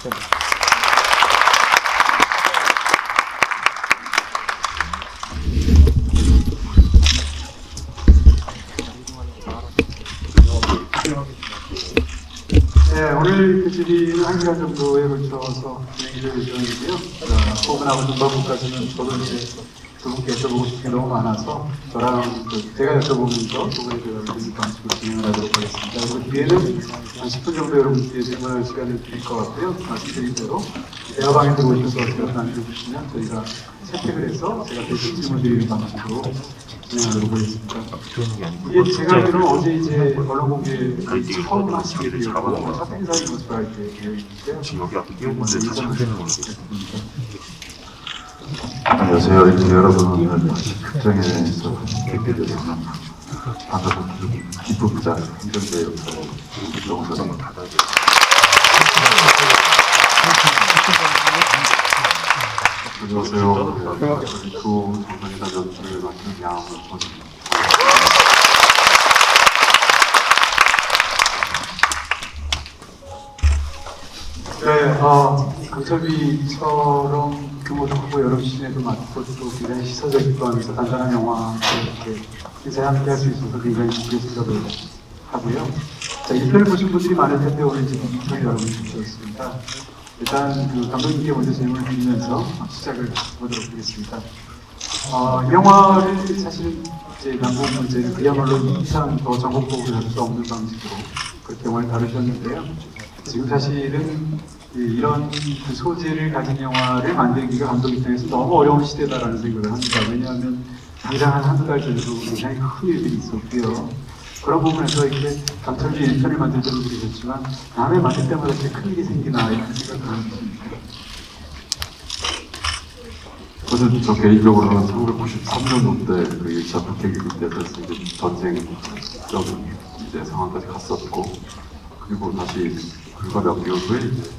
네, 오늘 교실이 1시간 정도에 걸쳐서 진행될 예정이고요. 호흡하고 중반부까지는 저도 이제 두 분께 여쭤보고 싶은 게 너무 많아서 저랑 제가 여쭤보면서 두 분에 대해서 드릴 방식으로 진행을 하도록 하겠습니다. 그리고 뒤에는 한 10분 정도 여러분께 질문할 시간을 드릴 것 같고요. 말씀드린 대로 대화방에 들어오셔서 질문 남겨주시면 저희가 채택을 해서 제가 대신 질문 드리는 방식으로 진행하도록 하겠습니다. 이게 제가 알기로는 어제 이제 언론 공개 처음 하시게 되었고 첫 행사인 것으로 알게 되어 있는데요. 여기 앞에 끼워보는데 다 잘되는 걸로 안녕하세요. 이렇게 여러분을 다시 극장에 대해서 뵙게 돼서 반갑고 기쁩니다. 이런데 너무 너무 다다게. 안녕하세요. 두 정상회담 연출을 맡은 양원입니다. 네, 강철비처럼 규모도 크고 여러 시즌에도 맡고 또 굉장히 시사적이고 하면서 단단한 영화를 이렇게 인사에 함께 할 수 있어서 굉장히 기쁘게 생각을 하고요. 자, 1편을 보신 분들이 많을 텐데 오늘 지금 2편을 여러분 주셨습니다. 일단 감독님께 먼저 질문을 드리면서 시작을 해보도록 하겠습니다. 이 영화를 사실 이제 남북 문제는 그야말로 이 이상 더 전곡복을 할 수 없는 방식으로 그렇게 영화를 다루셨는데요. 지금 사실은 이런 그 소재를 가진 영화를 만들기가 감독 입장에서 너무 어려운 시대다라는 생각을 합니다. 왜냐하면 당장 한두 달 전에도 굉장히 큰 일들이 있었고요. 그런 부분에서 이렇게 강철비 1편을 만들 때도 그러셨지만 다음에 만들 때마다 이렇게 큰 일이 생기나 이런 생각을 합니다. 저는 저 개인적으로는 1993년도 때 그 1차 북핵위기 때 이제 전쟁적인 이제 상황까지 갔었고 그리고 다시 불과 몇 개월 후에 이제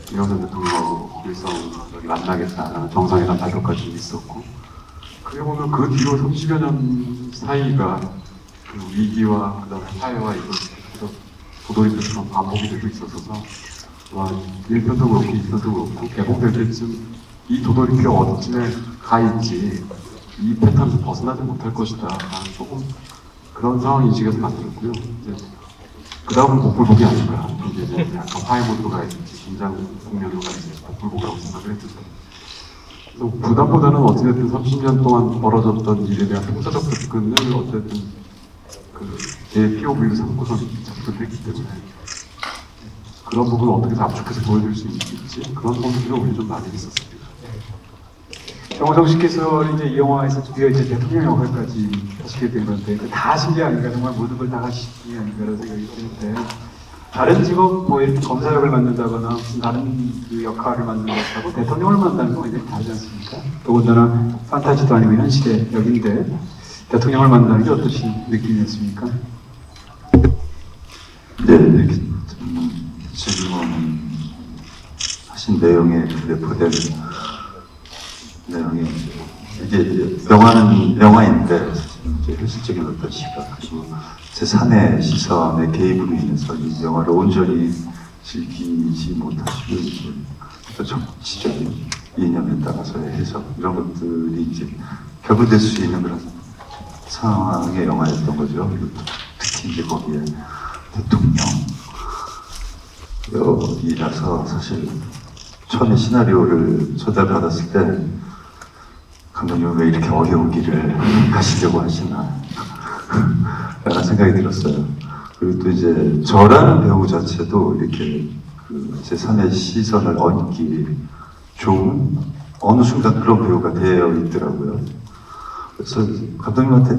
김영삼 대통령하고 일성 만나겠다는 정상회담 발표까지 있었고 그리고 보면 그 뒤로 30여 년 사이가 그 위기와 그다음에 사회와 이걸 계속 도돌이표처럼 반복이 되고 있었어서 1편도 그렇고 2편도 그렇고 개봉될 때쯤 이 도돌이표가 어디쯤에 가 있지 이 패턴에서 벗어나지 못할 것이다 라는 조금 그런 상황 인식에서 만들었고요. 그 다음은 복불복이 아닌가. 이제 약간 화해몰도가 있는지, 긴장 국면으로 가는지 복불복이라고 생각을 했는데. 그래서 부담보다는 어찌됐든 30년 동안 벌어졌던 일에 대한 통사적 접근을 어쨌든 제 POV로 삼고선 접근을 했기 때문에 그런 부분을 어떻게 압축해서 보여줄 수 있을지 그런 부분들을 우리 좀 많이 있었습니다. 정호성 씨께서 이제 이 영화에서 드디어 이제 대통령 역할까지 하시게 된 건데 다 하신 게 아닌가 정말 모든 걸 다 하신 게 아닌가라는 생각이 드는데 다른 직업 뭐 이렇게 검사 역을 맡는다거나 무슨 다른 그 역할을 맡는 것하고 대통령을 맡는다는 건 굉장히 다르지 않습니까? 더군다나 판타지도 아니고 현실의 역인데 대통령을 만나는 게 어떠신 느낌이었습니까? 네, 이렇게 질문 하신 내용에 내포된 내용이 이게 영화는 영화인데 이제 현실적인 어떤 시각 그리고 제3의 시선의 개입으로 인해서 이 영화를 온전히 즐기지 못하시고 이제 또 정치적인 이념에 따라서의 해석 이런 것들이 이제 결부될 수 있는 그런 상황의 영화였던 거죠. 특히 이제 거기에 대통령이라서 사실 처음에 시나리오를 전달받았을 때 감독님 왜 이렇게 어려운 길을 가시려고 하시나 라는 생각이 들었어요. 그리고 또 이제 저라는 배우 자체도 이렇게 그 제3의 시선을 얹기 좋은 어느 순간 그런 배우가 되어 있더라고요. 그래서 감독님한테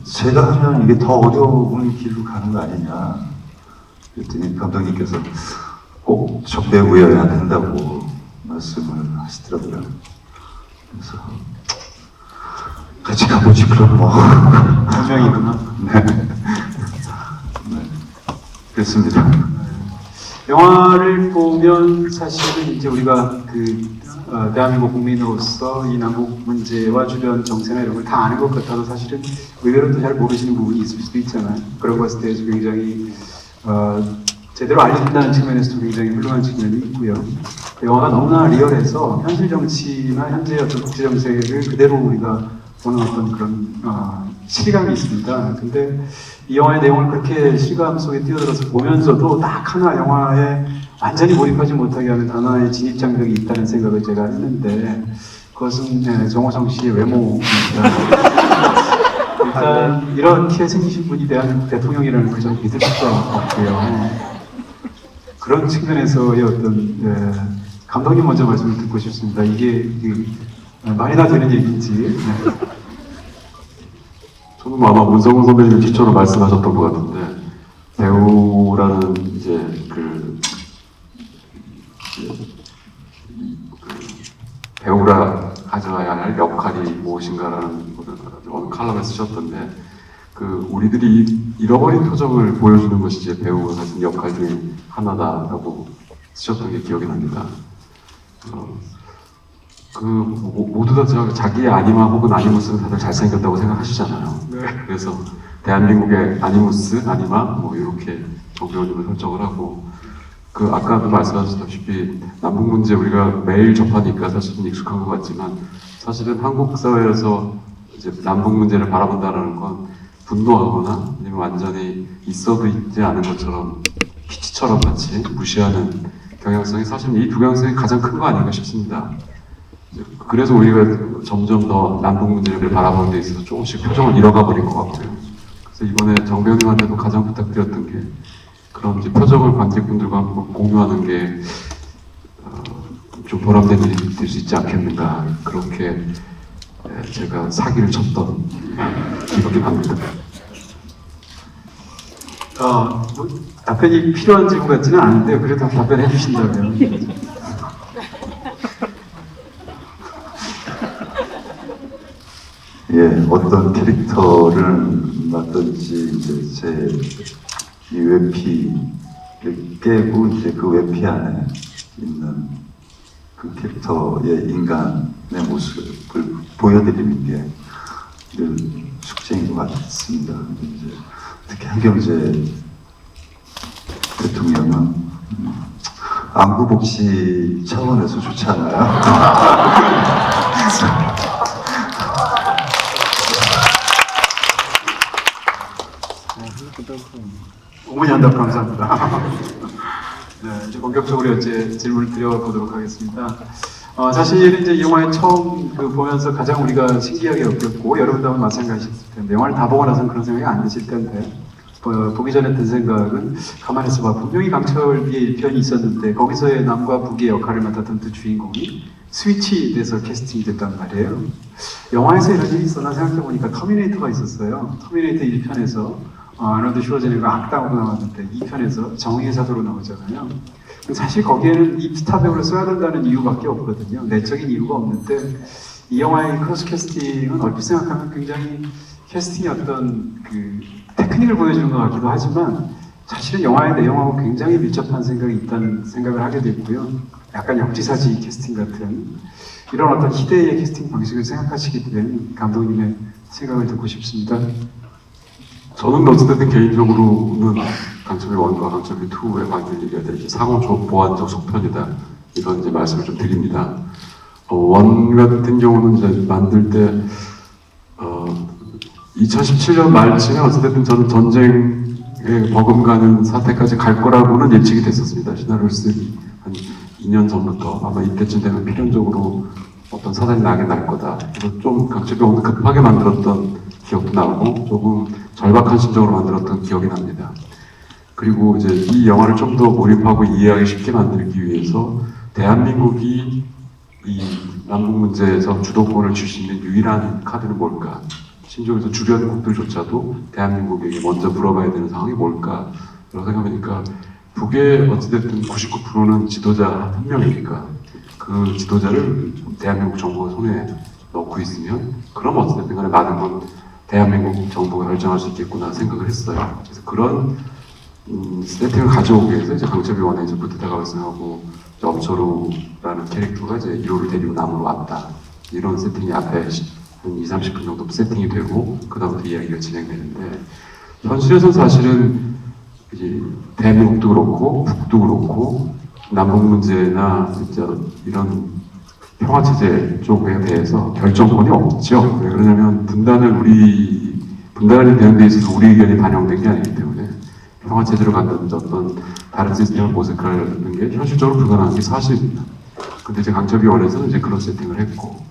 제가 하면 이게 더 어려운 길로 가는 거 아니냐 그랬더니 감독님께서 꼭 저 배우여야 된다고 말씀을 하시더라고요. 그래서 같이 가보지 그럼 뭐 분명이구나. 네. 그렇습니다. 영화를 보면 사실은 이제 우리가 대한민국 국민으로서 이 남북 문제와 주변 정세나 이런 걸 다 아는 것 같아도 사실은 의외로 또 잘 모르시는 부분이 있을 수도 있잖아요. 그런 것에 대해서 굉장히 제대로 알려진다는 측면에서도 굉장히 훌륭한 측면이 있고요. 영화가 너무나 리얼해서 현실 정치나 현재 어떤 국제 정세를 그대로 우리가 보는 어떤 그런 실감이 있습니다. 근데 이 영화의 내용을 그렇게 실감 속에 뛰어들어서 보면서도 딱 하나 영화에 완전히 몰입하지 못하게 하는 하나의 진입장벽이 있다는 생각을 제가 했는데 그것은 정호성 씨의 외모입니다. 일단 이렇게 생기신 분이 대한민국 대통령이라는 걸 좀 믿을 수가 없고요. 그런 측면에서의 어떤 감독님 먼저 말씀을 듣고 싶습니다. 이게 말이나 되는 얘기인지. 네. 저는 뭐 아마 문성훈 선배님 기초로 말씀하셨던 것 같은데 배우라는 이제 배우라 가져야 할 역할이 무엇인가라는 것을 어느 칼럼에 쓰셨던데 우리들이 잃어버린 표정을 보여주는 것이 이제 배우가 가진 역할 중에 하나다라고 쓰셨던 게 기억이 납니다. 모두 다 자기의 아니마 혹은 아니무스는 다들 잘생겼다고 생각하시잖아요. 네. 그래서 대한민국의 아니무스, 아니마 뭐 이렇게 정배우님을 설정을 하고 아까도 말씀하셨다시피 남북 문제 우리가 매일 접하니까 사실은 익숙한 것 같지만 사실은 한국 사회에서 이제 남북 문제를 바라본다는 건 분노하거나 아니면 완전히 있어도 있지 않은 것처럼 피치처럼 같이 무시하는 경향성이 사실 이 두 경향성이 가장 큰 거 아닌가 싶습니다. 그래서 우리가 점점 더 남북 문제를 바라보는 데 있어서 조금씩 표정을 잃어가 버린 것 같고요. 그래서 이번에 정 배우님한테도 가장 부탁드렸던 게 그런 이제 표정을 관객분들과 한번 공유하는 게 좀 보람된 일이 될 수 있지 않겠는가 그렇게 제가 사기를 쳤던 기억이 납니다. 뭐, 답변이 필요한 질문 같지는 않은데요. 그래도 답변해 주신다면. 예, 어떤 캐릭터를 맡든지 이제 이 외피를 깨고 이제 그 외피 안에 있는 그 캐릭터의 인간의 모습을 보여드리는 게 늘 숙제인 것 같습니다. 이제 특히 한경재 대통령은 안구복시 차원에서 좋지 않아요? 어머니 한답 감사합니다. 네, 이제 본격적으로 이제 질문을 드려보도록 하겠습니다. 사실 이제 이 영화에 처음 보면서 가장 우리가 신기하게 느꼈고 여러분도 아마 마찬가지셨을 텐데 영화를 다 보고 나서는 그런 생각이 안 드실 텐데 보기 전에 든 생각은 가만히 있어봐. 분명히 강철비의 1편이 있었는데 거기서의 남과 북의 역할을 맡았던 두 주인공이 스위치돼서 캐스팅이 됐단 말이에요. 영화에서 이런 일이 있었나 생각해보니까 터미네이터가 있었어요. 터미네이터 1편에서 아놀드 슈워제네거가 악당으로 나왔는데 2편에서 정의의 사도로 나오잖아요. 사실 거기에는 이 스타 배우를 써야 된다는 이유밖에 없거든요. 내적인 이유가 없는데 이 영화의 크로스 캐스팅은 얼핏 생각하면 굉장히 캐스팅의 어떤 테크닉을 보여주는 것 같기도 하지만 사실은 영화의 내용하고 굉장히 밀접한 생각이 있다는 생각을 하게 됐고요. 약간 역지사지 캐스팅 같은 이런 어떤 희대의 캐스팅 방식을 생각하시게 된 감독님의 생각을 듣고 싶습니다. 저는 어쨌든 개인적으로는 강철비 1과 강철비 2의 관계를 얘기할 때 상호 보완적 속편이다 이런 이제 말씀을 좀 드립니다. 원 같은 경우는 이제 만들 때 2017년 말쯤에 어쨌든 저는 전쟁에 버금가는 사태까지 갈 거라고는 예측이 됐었습니다. 시나리오를 쓰기 한 2년 전부터 아마 이때쯤 되면 필연적으로 어떤 사단이 나게 날 거다. 그래서 좀 강철비 1을 급하게 만들었던 기억도 나고 조금 절박한 심정으로 만들었던 기억이 납니다. 그리고 이제 이 영화를 좀 더 몰입하고 이해하기 쉽게 만들기 위해서 대한민국이 이 남북 문제에서 주도권을 줄 수 있는 유일한 카드는 뭘까? 심지어 주변국들조차도 대한민국에게 먼저 물어봐야 되는 상황이 뭘까? 라고 생각하니까 북의 어찌됐든 99%는 지도자 한 명이니까 그 지도자를 대한민국 정부가 손에 넣고 있으면 그럼 어찌됐든 간에 많은 건 대한민국 정부가 결정할 수 있겠구나 생각을 했어요. 그래서 그런 세팅을 가져오기 위해서 이제 강철비 원에 이제 부트다가 발생하고 엄철우라는 캐릭터가 이제 1호를 데리고 남으로 왔다. 이런 세팅이 앞에 한 20-30분 정도 세팅이 되고 그 다음부터 이야기가 진행되는데 현실에서는 사실은 이제 대미국도 그렇고 북도 그렇고 남북 문제나 진짜 이런 평화 체제 쪽에 대해서 결정권이 없죠. 왜 그러냐면 분단이 되는 데 있어서 우리 의견이 반영된 게 아니기 때문에 평화 체제로 간다든지 어떤 다른 시스템을 모색하는 게 현실적으로 불가능한 게 사실입니다. 근데 이제 강철위원회에서는 이제 그런 세팅을 했고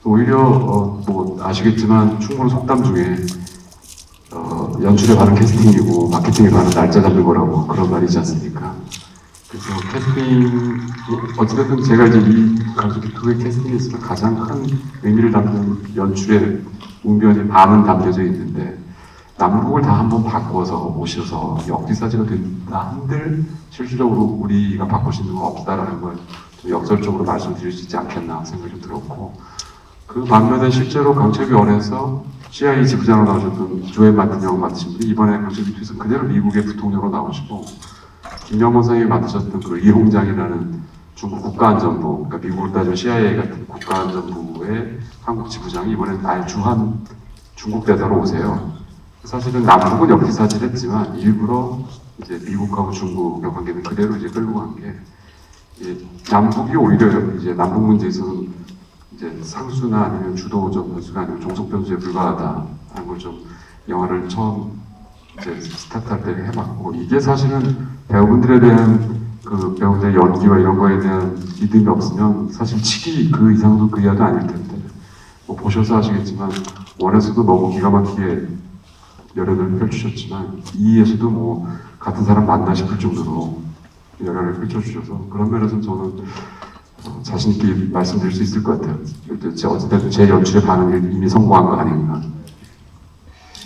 오히려 뭐 아시겠지만 충분 속담 중에 연출에 반은 캐스팅이고 마케팅에 반은 날짜 잡는 거라고 그런 말이지 않습니까? 그래서 캐스팅 어찌됐든 제가 이제 이 강철위 2의 캐스팅에 있어서 가장 큰 의미를 담는 연출의 웅변이 반은 담겨져 있는데 남북을 다 한번 바꿔서 오셔서 역지사지가 된다 한들 실질적으로 우리가 바꿀 수 있는 건 없다라는 걸 좀 역설적으로 말씀드릴 수 있지 않겠나 생각이 좀 들었고 그 반면에 실제로 강철위원회에서 CIA 지부장으로 나오셨던 조앤 마틴 영 맡으신 분이 이번에 강철위 2에서 그대로 미국의 부통령으로 나오시고 김명건 선생님이 맡으셨던 그 이홍장이라는 중국 국가안전부, 그러니까 미국으로 따지면 CIA 같은 국가안전부의 한국 지부장이 이번에 아예 주한 중국 대사로 오세요. 사실은 남북은 역지사지를 했지만 일부러 이제 미국하고 중국의 관계는 그대로 이제 끌고 간 게 남북이 오히려 이제 남북 문제에서는 이제 상수나 아니면 주도적 변수가 아니면 종속 변수에 불과하다라는 걸 좀 영화를 처음 이제 스타트할 때 해봤고 이게 사실은 배우분들에 대한 그 배우들의 연기와 이런 거에 대한 믿음이 없으면 사실 치기 그 이상도 그 이하도 아닐 텐데 뭐 보셔서 아시겠지만 원에서도 너무 기가 막히게 열연을 펼치셨지만 2에서도 뭐 같은 사람 맞나 싶을 정도로 열연을 펼쳐주셔서 그런 면에서 저는 자신 있게 말씀드릴 수 있을 것 같아요. 어쨌든 제 연출의 반응이 이미 성공한 거 아닌가.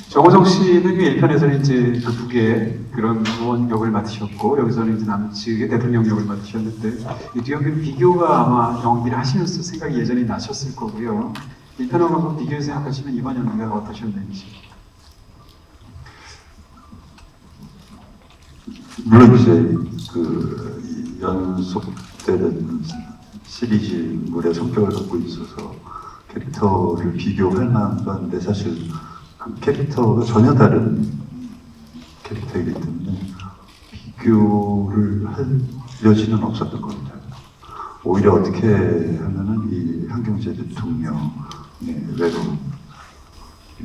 정호정 씨는 1편에서는 이제 그 두 개의 그런 의원 역을 맡으셨고 여기서는 이제 남측의 대통령 역을 맡으셨는데 이 두 역의 비교가 아마 연기를 하시면서 생각이 예전에 나셨을 거고요. 1편하고 비교해서 생각하시면 이번 연기가 어떠셨는지. 물론 이제 그 연속되는 시리즈물의 성격을 갖고 있어서 캐릭터를 비교할 만한 건데 사실 그 캐릭터가 전혀 다른 캐릭터이기 때문에 비교를 할 여지는 없었던 겁니다. 오히려 어떻게 하면은 이 한경재 대통령의 외로움,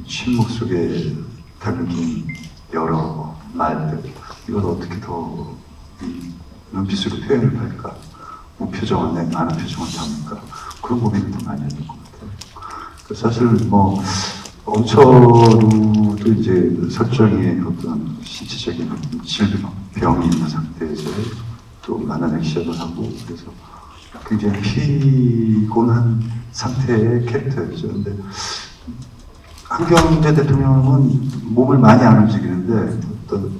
침묵 속에 담긴 여러 말들, 이걸 어떻게 더 눈빛으로 표현을 할까? 무표정한 내 많은 표정을 담을까? 그런 고민을 더 많이 했던 것 같아요. 사실 뭐 엄처루도 이제 설정의 어떤 신체적인 질병이 있는 상태에서 또 만나는 시작을 하고 그래서 굉장히 피곤한 상태의 캐릭터였죠. 근데 한경재 대통령은 몸을 많이 안 움직이는데 어떤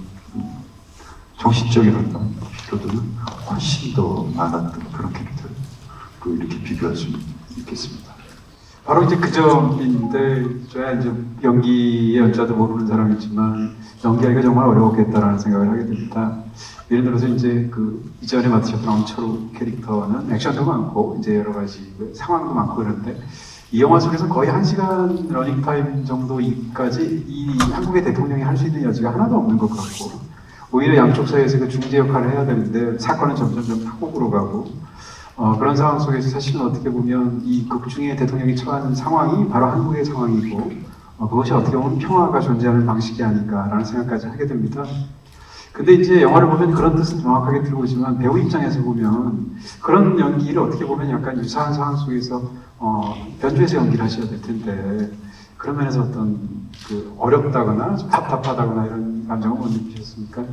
정신적인 어떤 피로도는 훨씬 더 많았던 그런 캐릭터를 이렇게 비교할 수 있겠습니다. 바로 이제 그 점인데 저야 이제 연기의 연자도 모르는 사람이지만 연기하기가 정말 어려웠겠다라는 생각을 하게 됩니다. 예를 들어서 이제 그 이전에 맡으셨던 엄철우 캐릭터는 액션도 많고 이제 여러 가지 상황도 많고 그런데 이 영화 속에서 거의 1시간 러닝타임 정도까지 이 한국의 대통령이 할 수 있는 여지가 하나도 없는 것 같고 오히려 양쪽 사이에서 그 중재 역할을 해야 되는데 사건은 점점 파국으로 가고 그런 상황 속에서 사실은 어떻게 보면 이 극중의 대통령이 처한 상황이 바로 한국의 상황이고 그것이 어떻게 보면 평화가 존재하는 방식이 아닌가라는 생각까지 하게 됩니다. 근데 이제 영화를 보면 그런 뜻은 정확하게 들어오지만 배우 입장에서 보면 그런 연기를 어떻게 보면 약간 유사한 상황 속에서 변주해서 연기를 하셔야 될 텐데 그런 면에서 어떤 그 어렵다거나 좀 답답하다거나 이런 감정은 못 느끼셨습니까?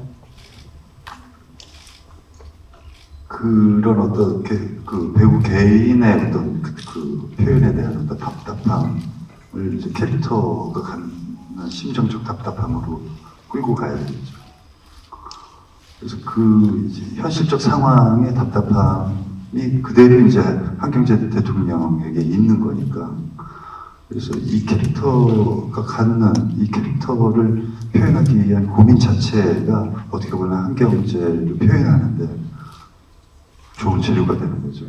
그런 어떤 그 배우 개인의 어떤 그 표현에 대한 어떤 답답함을 이제 캐릭터가 갖는 심정적 답답함으로 끌고 가야 되죠. 그래서 그 이제 현실적 상황의 답답함이 그대로 이제 한경재 대통령에게 있는 거니까. 그래서 이 캐릭터가 갖는 이 캐릭터를 표현하기 위한 고민 자체가 어떻게 보면 한경재를 표현하는데 좋은 재료가 되는 거죠.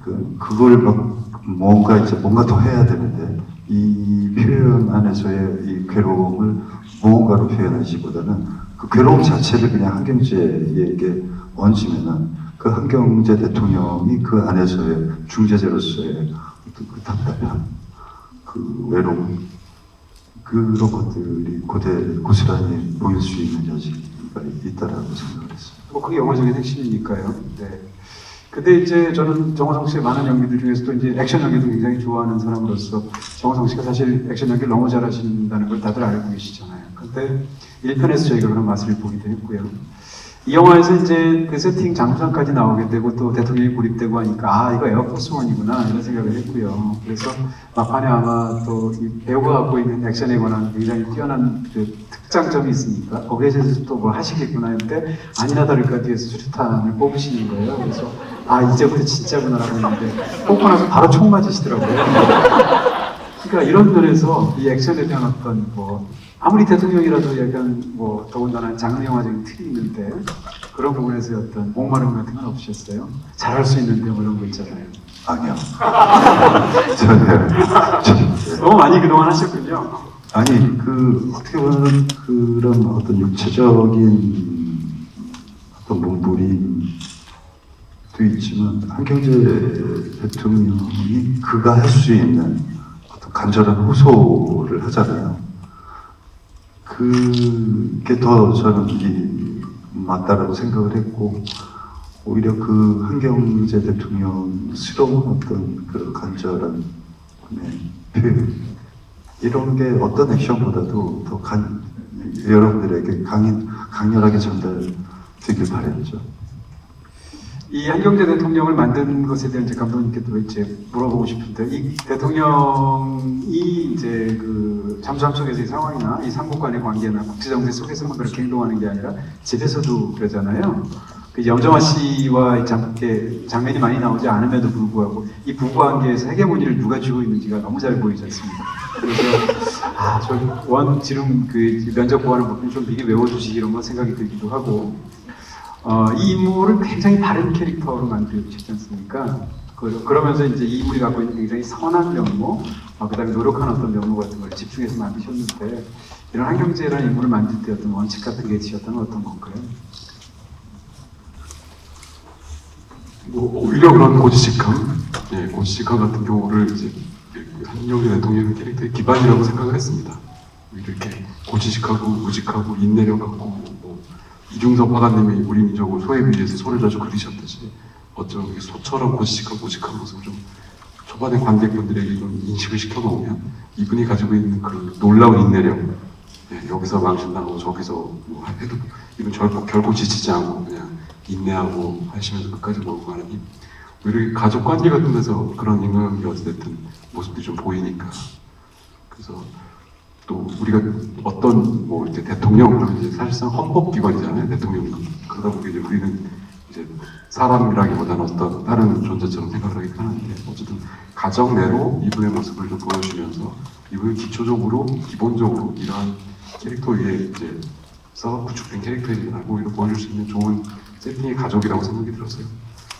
그러니까 그걸 막 뭔가 더 해야 되는데 이 표현 안에서의 이 괴로움을 무언가로 표현하시보다는 그 괴로움 자체를 그냥 한경제에게 얹으면은 그 한경제 대통령이 그 안에서의 중재자로서의 어떤 그 답답함, 그 외로움, 그런 것들이 고스란히 보일 수 있는 여지가 있다라고 생각을 했어요. 뭐 그게 영화적인 핵심이니까요. 네. 근데 이제 저는 정호성 씨의 많은 연기들 중에서도 이제 액션 연기도 굉장히 좋아하는 사람으로서 정호성 씨가 사실 액션 연기를 너무 잘하신다는 걸 다들 알고 계시잖아요. 근데 1편에서 저희가 그런 맛을 보기도 했고요. 이 영화에서 이제 그 세팅 장소상까지 나오게 되고 또 대통령이 고립되고 하니까 아 이거 에어포스원이구나 이런 생각을 했고요. 그래서 막판에 아마 또 이 배우가 갖고 있는 액션에 관한 굉장히 뛰어난 그 특장점이 있으니까 거기에 대해서 또 뭘 하시겠구나 했는데 아니나 다를까 뒤에서 수류탄을 뽑으시는 거예요. 그래서 아 이제부터 진짜구나라고 했는데 뽑고 나서 바로 총 맞으시더라고요. 그러니까 이런 면에서 이 액션에 대한 어떤 뭐 아무리 대통령이라도 약간 뭐 더군다나 장르 영화적인 틀이 있는데 그런 부분에서 어떤 목마름 같은 건 없으셨어요? 잘할 수 있는데 뭐 이런 거 있잖아요. 아니요. 전혀. 너무 많이 그동안 하셨군요. 아니, 그, 어떻게 보면 그런 어떤 육체적인 어떤 몸부림도 있지만, 한경제 대통령이 그가 할 수 있는 어떤 간절한 호소를 하잖아요. 그게 더 저는 맞다라고 생각을 했고, 오히려 그 한경제 대통령스러운 어떤 그런 간절한 표현, 이런 게 어떤 액션보다도 더 여러분들에게 강렬하게 전달되길 바랬죠. 이 한경제 대통령을 만든 것에 대한 이제 감독님께도 이제 물어보고 싶은데 이 대통령이 이제 그 잠수함 속에서의 상황이나 이 삼국 간의 관계나 국제 정세 속에서만 그렇게 행동하는 게 아니라 집에서도 그러잖아요. 그 염정아 씨와 장면이 많이 나오지 않음에도 불구하고 이 부부관계에서 헤게모니를 누가 쥐고 있는지가 너무 잘 보이지 않습니까? 그래서 저 지금 그 면접 보하는 부분 좀 미리 외워두시기 이런 거 생각이 들기도 하고 이 인물을 굉장히 바른 캐릭터로 만들어주셨지 않습니까? 그러면서 이제 이 인물이 갖고 있는 굉장히 선한 면모, 그다음에 노력하는 어떤 면모 같은 걸 집중해서 만드셨는데 이런 한경제라는 인물을 만들 때 어떤 원칙 같은 게 있으셨다면 어떤 건가요? 뭐 오히려 그런 고지식함, 고지식함 같은 경우를 이제 한경제 대통령 캐릭터의 기반이라고 생각을 했습니다. 이렇게 고지식하고 우직하고 인내력 갖고 뭐 이중섭 화가님이 우리 민족을 소에 비해서 소를 자주 그리셨듯이 어쩌면 소처럼 고지식하고 우직한 모습을 좀 초반에 관객분들에게 좀 인식을 시켜놓으면 이분이 가지고 있는 그 놀라운 인내력, 여기서 망신당하고 저기서 뭐 해도 이분 결코 지치지 않고 그냥 인내하고 하시면서 끝까지 몰고 가는 힘. 오히려 가족 관계 같은 데서 그런 인간관계 어찌됐든 모습들이 좀 보이니까. 그래서 또 우리가 어떤 뭐 이제 대통령 그러면 이제 사실상 헌법기관이잖아요. 대통령도. 그러다 보니 이제 우리는 이제 사람이라기보다는 어떤 다른 존재처럼 생각을 하기 편한데 어쨌든 가정 내로 이분의 모습을 좀 보여주면서 이분이 기본적으로 이러한 캐릭터 위에 이제 서 구축된 캐릭터이라고 오히려 보여줄 수 있는 좋은 세팅의 가족이라고 생각이 들었어요.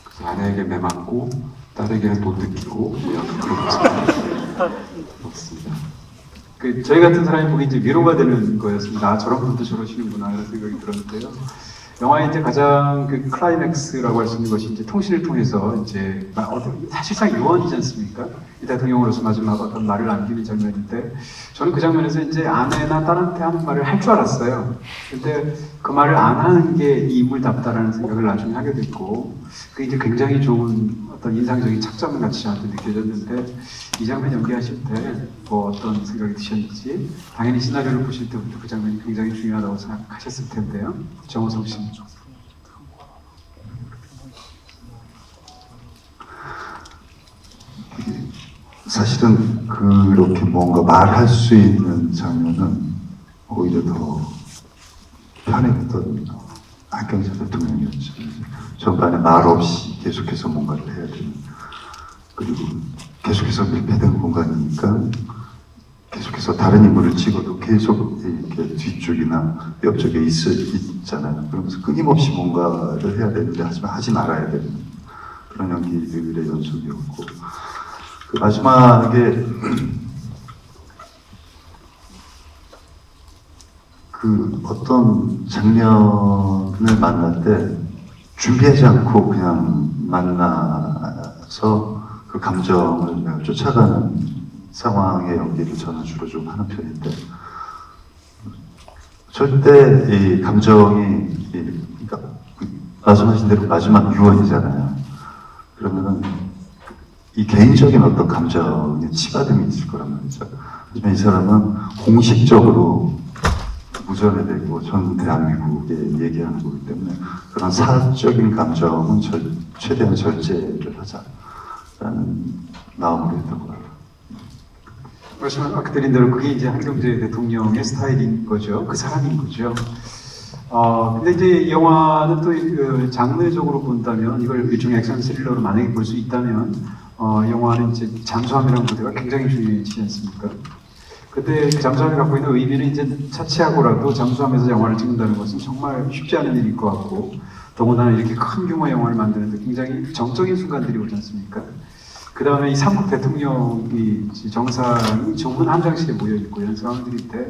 그래서 아내에게 매 맞고 딸에게는 돈 뜯기고 약간 그런 모습입니다. 그 저희 같은 사람이 보기 이제 위로가 되는 거였습니다. 아, 저런 분도 저러시는구나 이런 생각이 들었는데요. 영화의 이제 가장 그 클라이맥스라고 할 수 있는 것이 이제 통신을 통해서 이제 사실상 유언이지 않습니까? 이 대통령으로서 마지막 어떤 말을 남기는 장면인데 저는 그 장면에서 이제 아내나 딸한테 하는 말을 할 줄 알았어요. 근데 그 말을 안 하는 게 이 인물답다라는 생각을 나중에 하게 됐고 그게 이제 굉장히 좋은 어떤 인상적인 착장 같이 저한테 느껴졌는데 이 장면 연기하실 때 뭐 어떤 생각이 드셨는지 당연히 시나리오를 보실 때부터 그 장면이 굉장히 중요하다고 생각하셨을 텐데요. 정호성 씨. 사실은 그렇게 뭔가 말할 수 있는 장면은 오히려 더 편했던 한경제 대통령이었죠. 전반에 말 없이 계속해서 뭔가를 해야 되는, 그리고 계속해서 밀폐된 공간이니까 계속해서 다른 인물을 찍어도 계속 이렇게 뒤쪽이나 옆쪽에 있잖아요. 그러면서 끊임없이 뭔가를 해야 되는데 하지만 하지 말아야 되는 그런 연기들의 연속이었고 그 마지막에 그 어떤 장면을 만날 때 준비하지 않고 그냥 만나서 그 감정을 내가 쫓아가는 상황의 연기를 저는 주로 좀 하는 편인데 절대 이 감정이 그러니까 말씀하신 대로 마지막 유언이잖아요. 그러면은 이 개인적인 어떤 감정의 치받음이 있을 거란 말이죠. 하지만 이 사람은 공식적으로 무전에 대고 전 대한민국에 얘기하는 거기 때문에 그런 사적인 감정은 최대한 절제를 하자라는 마음으로 했던 거예요. 말씀 아까 드린 대로 그게 이제 한경재 대통령의 스타일인 거죠. 그 사람인 거죠. 근데 이제 이 영화는 또 그 장르적으로 본다면 이걸 일종의 액션 스릴러로 만약에 볼 수 있다면 영화는 이제 잠수함이라는 부대가 굉장히 중요하지 않습니까? 그때 그 잠수함이 갖고 있는 의미는 이제 차치하고라도 잠수함에서 영화를 찍는다는 것은 정말 쉽지 않은 일일 것 같고 더군다나 이렇게 큰 규모의 영화를 만드는데 굉장히 정적인 순간들이 오지 않습니까? 그 다음에 이 삼국 대통령이 정상이 좁은 함장실에 모여 있고 이런 상황들일 때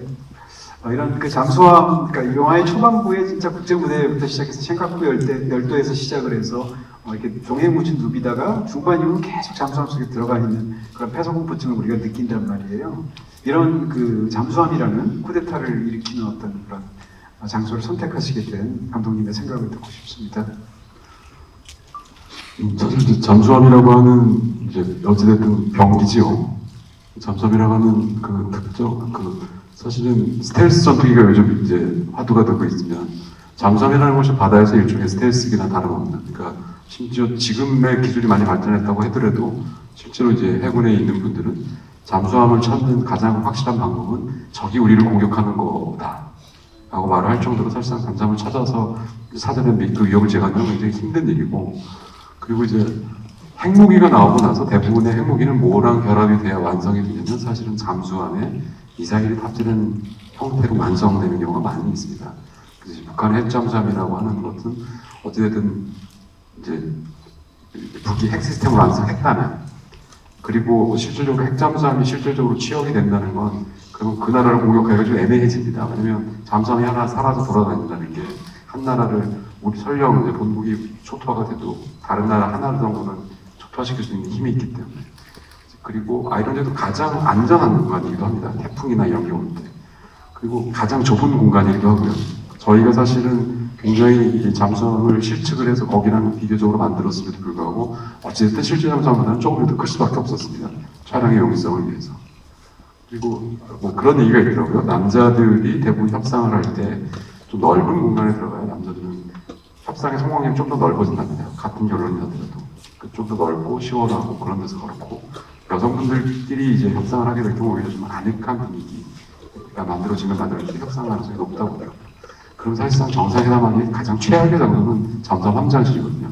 이런 그 잠수함, 그러니까 영화의 초반부에 진짜 국제무대부터 시작해서 생각부 열도에서 시작을 해서 이렇게 종에 묻힌 누비다가 중반 이후로 계속 잠수함 속에 들어가 있는 그런 폐소공포증을 우리가 느낀단 말이에요. 이런 그 잠수함이라는 쿠데타를 일으키는 어떤 그런 장소를 선택하시게 된 감독님의 생각을 듣고 싶습니다. 사실 이제 잠수함이라고 하는 이제 어찌됐든 병기지요. 잠수함이라고 하는 그 특정 사실은 스텔스 전투기가 요즘 이제 화두가 되고 있으면 잠수함이라는 것이 바다에서 일종의 스텔스기나 다름없는. 그러니까 심지어 지금의 기술이 많이 발전했다고 하더라도 실제로 이제 해군에 있는 분들은 잠수함을 찾는 가장 확실한 방법은 적이 우리를 공격하는 거다 라고 말을 할 정도로 사실상 잠수함을 찾아서 사전에 그 위협을 제거하는 건 굉장히 힘든 일이고, 그리고 이제 핵무기가 나오고 나서 대부분의 핵무기는 뭐랑 결합이 돼야 완성이 되냐면 사실은 잠수함에 미사일이 탑재된 형태로 완성되는 경우가 많이 있습니다. 그래서 북한의 핵잠수함이라고 하는 것은 어찌됐든 이제 북이 핵 시스템을 완성했다면, 그리고 실질적으로 핵잠수함이 실질적으로 취역이 된다는 건 그러면 그 나라를 공격하기가 좀 애매해집니다. 왜냐면 잠수함이 하나 살아서 돌아다닌다는 게 한 나라를 우리 설령 이제 본국이 초토화가 돼도 다른 나라 하나 정도는 초토화시킬 수 있는 힘이 있기 때문에. 그리고 아이러니도 가장 안전한 공간이기도 합니다. 태풍이나 이런 경우 때. 그리고 가장 좁은 공간이기도 하고요. 저희가 사실은 굉장히 이 잠수함을 실측을 해서 거기랑 비교적으로 만들었음에도 불구하고 어쨌든 실제 잠수함보다는 조금 더 클 수밖에 없었습니다. 촬영의 용이성을 위해서. 그리고 뭐 그런 얘기가 있더라고요. 남자들이 대부분 협상을 할 때 좀 넓은 공간에 들어가요. 남자들은 협상의 성공률이 좀 더 넓어진답니다. 같은 결론이라도 좀 더 넓고 시원하고 그런 데서 그렇고, 여성분들끼리 이제 협상을 하게 될 경우 오히려 좀 아늑한 분위기가 만들어지면 만들어질수록 협상 가능성이 높다고 하더라고요. 그럼 사실상 정상회담하기 가장 최악의 장소는 잠수함 함장실이거든요.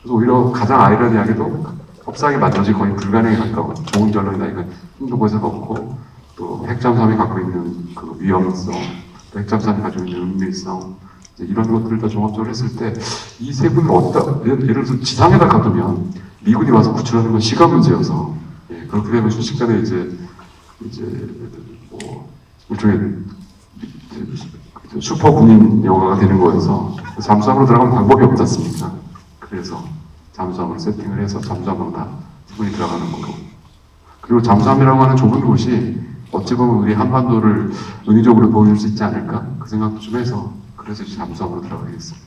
그래서 오히려 가장 아이러니하게도 협상이 만들어지기 거의 불가능에 가까운 좋은 결론이다 이건 힘든 곳에서 없고, 또 핵잠수함이 갖고 있는 그 위험성, 또 핵잠수함이 가지고 있는 은밀성, 이런 것들을 다 종합적으로 했을 때 이 세 분을 어디다, 예를 들어서 지상에다 가두면 미군이 와서 구출하는 건 시간 문제여서, 그렇게 되면 순식간에 이제 뭐 일종의 슈퍼 군인 영화가 되는 거여서 잠수함으로 들어가면 방법이 없지 않습니까? 그래서 잠수함을 세팅을 해서 잠수함으로 다 분이 들어가는 거고, 그리고 잠수함이라고 하는 좁은 곳이 어찌 보면 우리 한반도를 은유적으로 보여줄 수 있지 않을까 그 생각도 좀 해서 그래서 잠수함으로 들어가게 됐습니다.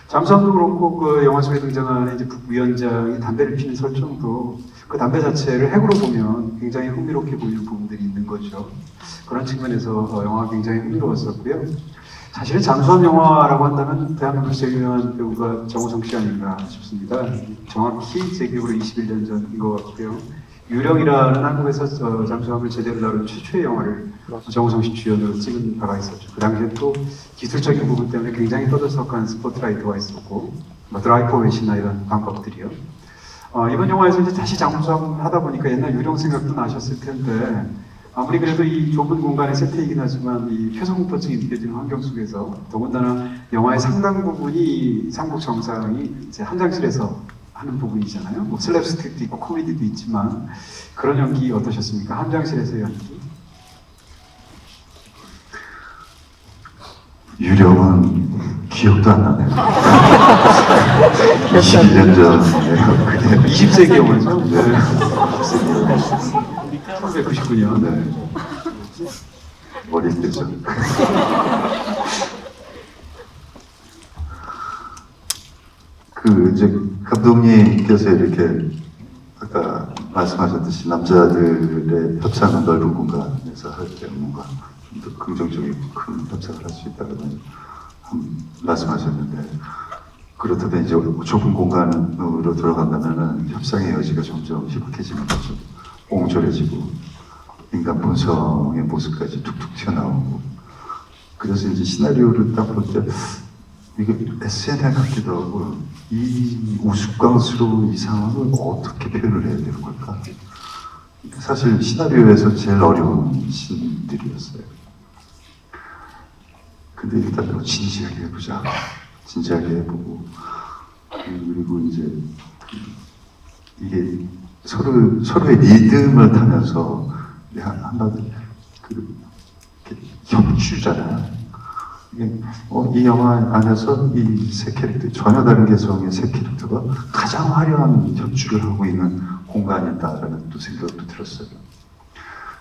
잠수함도 그렇고 그 영화 속에 등장하는 이제 북위원장이 담배를 피는 설정도 그 담배 자체를 핵으로 보면 굉장히 흥미롭게 보이는 부분들이 있는 거죠. 그런 측면에서 영화가 굉장히 흥미로웠었고요. 사실 잠수함 영화라고 한다면 대한민국 제일 유명한 배우가 정우성 씨 아닌가 싶습니다. 정확히 제 기억으로 21년 전인 것 같고요. 유령이라는 한국에서 잠수함을 제대로 다룬 최초의 영화를 정우성 씨 주연으로 찍은 바가 있었죠. 그 당시에 또 기술적인 부분 때문에 굉장히 떠들썩한 스포트라이트가 있었고, 뭐 드라이버 웨시나 이런 방법들이요. 이번 영화에서 이제 다시 잠수함 하다 보니까 옛날 유령 생각도 나셨을 텐데, 아무리 그래도 이 좁은 공간의 세트이긴 하지만 이 폐소공포증이 느껴지는 환경 속에서 더군다나 영화의 상당 부분이 삼국 정상이 이제 함장실에서 하는 부분이잖아요. 뭐 슬랩스틱도 있고 코미디도 있지만 그런 연기 어떠셨습니까? 함장실에서의 연기? 유령은 기억도 안 나네요. 21년 전이에요. 그게 20세기 영화죠? 네. 1999년. 네. 어릴 때죠. 이제 감독님께서 이렇게 아까 말씀하셨듯이 남자들의 협상은 넓은 공간에서 할 때 뭔가 좀 더 긍정적이고 큰 협상을 할 수 있다고는 말씀하셨는데, 그렇다면 이제 좁은 공간으로 들어간다면은 협상의 여지가 점점 희박해지는 거죠. 옹졸해지고 인간 본성의 모습까지 툭툭 튀어나오고. 그래서 이제 시나리오를 딱 볼 때 이게 SNL 같기도 하고, 이 우스꽝스러운 이 상황을 어떻게 표현을 해야 되는 걸까? 사실 시나리오에서 제일 어려운 신들이었어요. 근데 일단 진지하게 해보자. 진지하게 해보고, 그리고 이제 이게 서로의 리듬을 타면서 한마디 협주잖아요. 이 영화 안에서 이 세 캐릭터, 전혀 다른 개성의 세 캐릭터가 가장 화려한 협주를 하고 있는 공간이다라는 또 생각도 들었어요.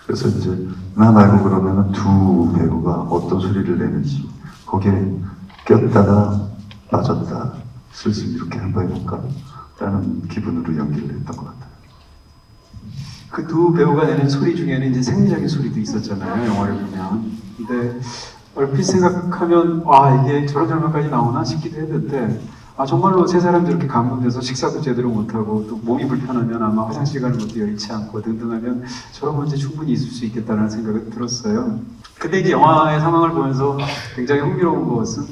그래서 이제 나 말고 그러면은 두 배우가 어떤 소리를 내는지 거기에 꼈다가 빠졌다, 슬슬 이렇게 한번 해볼까 라는 기분으로 연기를 했던 것 같아요. 그 두 배우가 내는 소리 중에는 이제 생리적인 소리도 있었잖아요, 영화를 보면. 근데 얼핏 생각하면 이게 저런 장면까지 나오나 싶기도 했는데, 정말로 세 사람도 이렇게 감금돼서 식사도 제대로 못하고 또 몸이 불편하면 아마 화장실 가는 것도 여의치 않고 등등하면 저런 문제 충분히 있을 수 있겠다는 생각이 들었어요. 근데 이제 영화의 상황을 보면서 굉장히 흥미로운 것은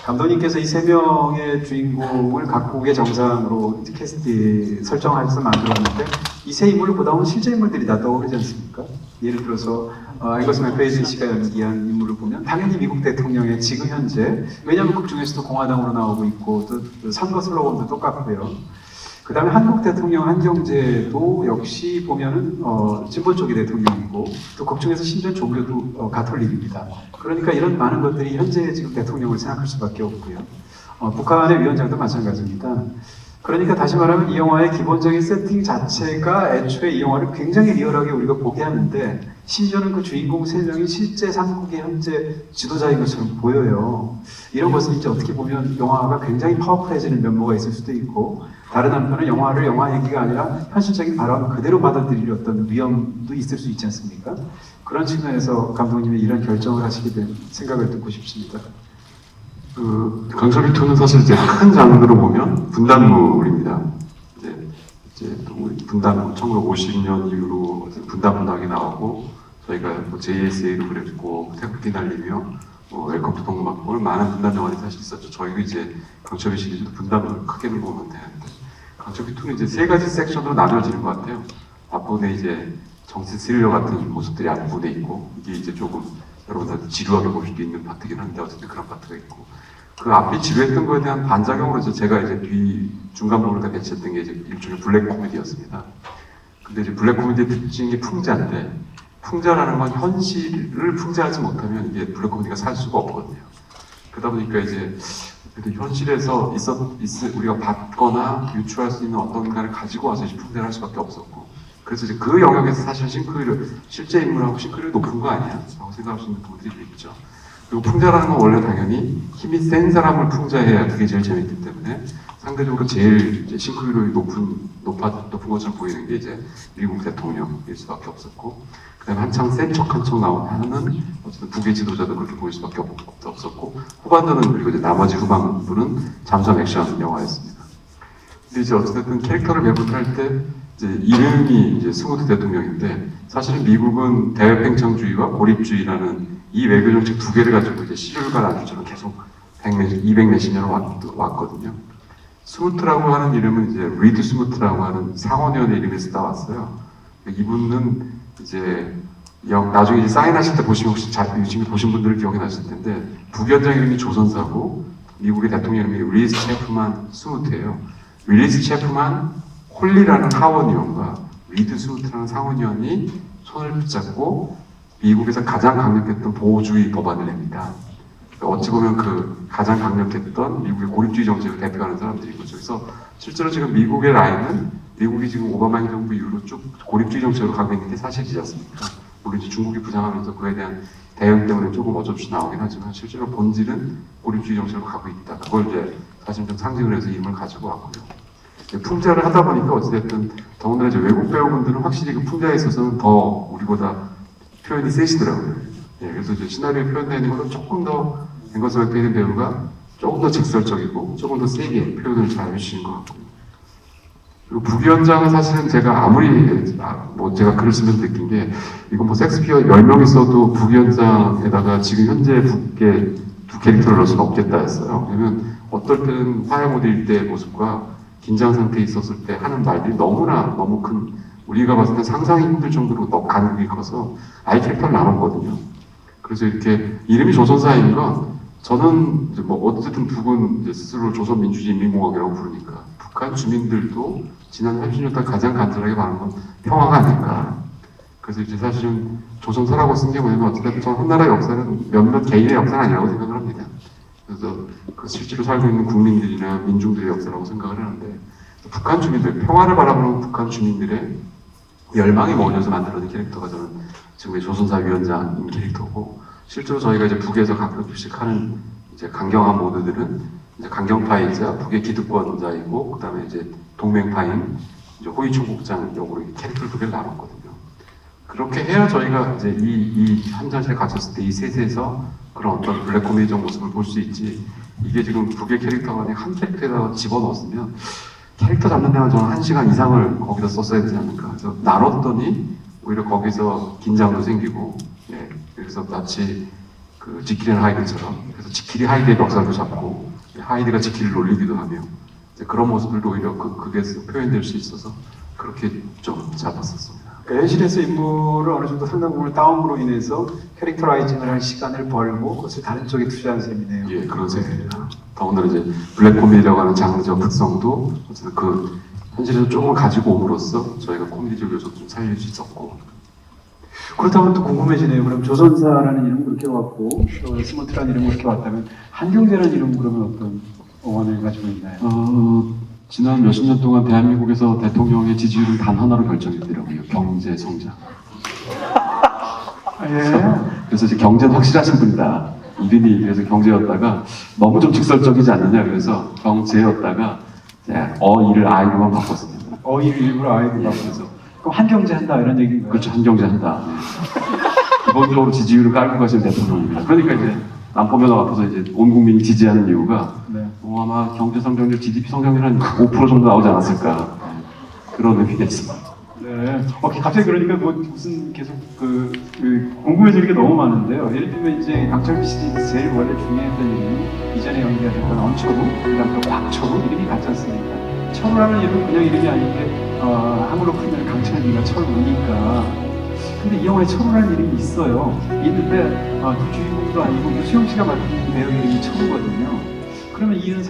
감독님께서 이 세 명의 주인공을 각국의 정상으로 캐스트 설정해서 만들었는데, 이 세 인물을 보다 보면 실제 인물들이 다 떠오르지 않습니까? 예를 들어서 앵거스 맥페이든 씨가 연기한 인물을 보면 당연히 미국 대통령의 지금 현재, 왜냐하면 극 중에서도 공화당으로 나오고 있고 또 선거 슬로건도 똑같고요. 그 다음에 한국 대통령 한경제도 역시 보면은 진보 쪽의 대통령이고, 또 극 중에서 심지어 종교도 가톨릭입니다. 그러니까 이런 많은 것들이 현재 지금 대통령을 생각할 수밖에 없고요. 북한의 위원장도 마찬가지입니다. 그러니까 다시 말하면 이 영화의 기본적인 세팅 자체가 애초에 이 영화를 굉장히 리얼하게 우리가 보게 하는데, 심지어는 그 주인공 세 명이 실제 삼국의 현재 지도자인 것처럼 보여요. 이런 것은 이제 어떻게 보면 영화가 굉장히 파워풀해지는 면모가 있을 수도 있고, 다른 한편은 영화를 영화 얘기가 아니라 현실적인 발언 그대로 받아들일 어떤 위험도 있을 수 있지 않습니까? 그런 측면에서 감독님이 이런 결정을 하시게 된 생각을 듣고 싶습니다. 강철비 2는 사실 이제 큰 장르로 보면 분단물입니다. 이제 또 우리 분단물, 1950년 이후로 분단문학이 나오고, 저희가 뭐 JSA로 그랬고, 태극기 날리며, 웰컴 투 동막골, 많은 분단 영화들이 사실 있었죠. 저희도 이제 강철비 시리즈도 분단물을 크게는 보면 되는데, 강철비 2는 이제 세 가지 섹션으로 나눠지는 것 같아요. 앞부분에 이제 정치 스릴러 같은 모습들이 앞부분에 있고, 이게 이제 조금 여러분들 지루하게 볼 수도 있는 파트긴 한데, 어쨌든 그런 파트가 있고, 그 앞이 지루했던 거에 대한 반작용으로 제가 이제 뒤 중간 부분에 배치했던 게 이제 일종의 블랙 코미디였습니다. 근데 이제 블랙 코미디의 특징이 풍자인데, 풍자라는 건 현실을 풍자하지 못하면 이게 블랙 코미디가 살 수가 없거든요. 그러다 보니까 이제 현실에서 우리가 받거나 유추할 수 있는 어떤 가를 가지고 와서 풍자를 할 수밖에 없었고, 그래서 이제 그 영역에서 사실 실제 인물하고 싱크로율이 높은 거 아니야? 라고 생각하시는 분들이 있죠. 그리고 풍자라는 건 원래 당연히 힘이 센 사람을 풍자해야 그게 제일 재밌기 때문에, 상대적으로 제일 이제 싱크로율이 높은 것처럼 보이는 게 이제 미국 대통령일 수밖에 없었고, 그 다음에 한창 센 척 한 척 나오는 어쨌든 북의 지도자도 그렇게 보일 수밖에 없었고, 후반전은, 그리고 이제 나머지 후반부는 잠수함 액션 영화였습니다. 근데 이제 어쨌든 캐릭터를 매듭할 때 이제 이름이 이제 스무드 대통령인데, 사실은 미국은 대외팽창주의와 고립주의라는 이 외교 정책 두 개를 가지고 이제 시줄과 나줄처럼 계속 200 몇십 년을 왔거든요. 스무트라고 하는 이름은 이제 리드 스무트라고 하는 상원의원의 이름에서 따왔어요. 이분은 이제 나중에 이제 사인하실 때 보시면 혹시 유심히 보신 분들은 기억이 나실 텐데, 부위원장 이름이 조선사고 미국의 대통령 이름이 윌리스 체프만 스무트예요. 윌리스 체프만 홀리라는 하원의원과 리드 스무트라는 상원의원이 손을 붙잡고 미국에서 가장 강력했던 보호주의 법안을 냅니다. 어찌 보면 그 가장 강력했던 미국의 고립주의 정책을 대표하는 사람들인 거죠. 그래서 실제로 지금 미국의 라인은 미국이 지금 오바마 행정부 이후로 쭉 고립주의 정책으로 가고 있는 게 사실이지 않습니까? 물론 이제 중국이 부상하면서 그에 대한 대응 때문에 조금 어쩔 수 나오긴 하지만 실제로 본질은 고립주의 정책으로 가고 있다. 그걸 이제 사실 좀 상징을 해서 이름을 가지고 왔고요. 풍자를 하다 보니까 어찌됐든 더군다나 이제 외국 배우분들은 확실히 그 풍자에 있어서는 더 우리보다 표현이 세시더라고요. 예, 그래서 이제 시나리오에 표현되는 것은 조금 더 앵거스 맥베이든 배우가 조금 더 직설적이고 조금 더 세게 표현을 잘 해주신 것 같고요. 그리고 부기현장은 사실은 제가 아무리 뭐 제가 글을 쓰면서 느낀 게 이건 뭐 섹스피어 10명 있어도 부기현장에다가 지금 현재 북의 두 캐릭터를 넣을 수는 없겠다 했어요. 왜냐면 어떨 때는 화해 모드일 때의 모습과 긴장 상태에 있었을 때 하는 말들이 너무 큰 우리가 봤을 때 상상이 힘들 정도로 간극이 커서 아예 캐릭터를 나눴거든요. 그래서 이렇게 이름이 조선사인 건 저는 이제 뭐 어쨌든 북은 이제 스스로 조선민주주의인민공화국이라고 부르니까 북한 주민들도 지난 30년 동안 가장 간절하게 바라는 건 평화가 아닐까. 그래서 이제 사실은 조선사라고 쓴 게 뭐냐면 어쨌든 전 한나라 역사는 몇몇 개인의 역사는 아니라고 생각을 합니다. 그래서 그 실제로 살고 있는 국민들이나 민중들의 역사라고 생각을 하는데 북한 주민들, 평화를 바라보는 북한 주민들의 열망이 모여서 만들어진 캐릭터가 저는 지금의 조선사 위원장인 캐릭터고 실제로 저희가 이제 북에서 가끔씩 하는 이제 강경한 모드들은 이제 강경파이자 북의 기득권자이고 그다음에 이제 동맹파인 이제 호위총국장 역으로 캐릭터를 두 개를 나눴거든요. 그렇게 해야 저희가 이제 이 현장실에 갇혔을 때 이 셋에서 그런 어떤 블랙 코미디적 모습을 볼 수 있지 이게 지금 북의 캐릭터가 그냥 한 캐릭터에다가 집어넣었으면 캐릭터 잡는 데만 저는 1시간 이상을 거기다 썼어야 되지 않을까. 그래서 나눴더니 오히려 거기서 긴장도 생기고, 예. 그래서 마치 그 지킬앤 하이드처럼, 그래서 지킬이 하이드의 멱살도 잡고, 하이드가 지킬을 놀리기도 하며, 그런 모습들도 오히려 극에서 표현될 수 있어서 그렇게 좀 잡았었습니다. 그러니까 현실에서 인물을 어느 정도 상당 부분을 다운으로 인해서 캐릭터라이징을 할 시간을 벌고 그것을 다른 쪽에 투자한 셈이네요. 예, 그런 셈입니다. 더군다나 이제 블랙 코미디라고 하는 장르적 특성도 어쨌든 그 현실에서 조금 가지고 옴으로써 저희가 코미디적 요소도 좀 살릴 수 있었고. 그렇다면 또 궁금해지네요. 그럼 조선사라는 이름 그렇게 왔고 또 스몰트라는 이름 그렇게 왔다면 한경제라는 이름 그러면 어떤 어원을 가지고 있나요? 지난 몇십 년 동안 대한민국에서 대통령의 지지율은 단 하나로 결정됐더라고요. 경제 성장. 예. 그래서 이제 경제는 확실하신 분이다. 이름이 그래서 경제였다가 너무 좀 직설적이지 않느냐 그래서 경제였다가 어이를 아이로만 바꿨습니다. 어이를 일부러 아이로 바꿔서 그럼 한경제 한다 이런 얘기인가요? 그렇죠. 한경제 한다. 네. 기본적으로 지지율을 깔고 가시는 대통령입니다. 그러니까 이제 남포면허 앞에서 이제 온 국민이 지지하는 이유가 네. 아마 경제 성장률, GDP 성장률 한 5% 정도 나오지 않았을까. 그런 의미가 있습니다. 네. 갑자기 그러니까 뭐 무슨 계속 궁금해지는 게 너무 많은데요. 예를 들면 이제 강철비 씨 제일 원래 중요했던 이름이 이전에 연기하셨던 언철우, 그다음에 또 곽철우 이름이 같지 않습니까? 철우라는 이름은 그냥 이름이 아닌데 한글로 풀면 강철비가 철우니까. 근데 이 영화에 철우라는 이름이 있어요. 있는데 그 주인공도 아니고 수영 씨가 맡은 배우 이름이 철우거든요. 그러면 이유는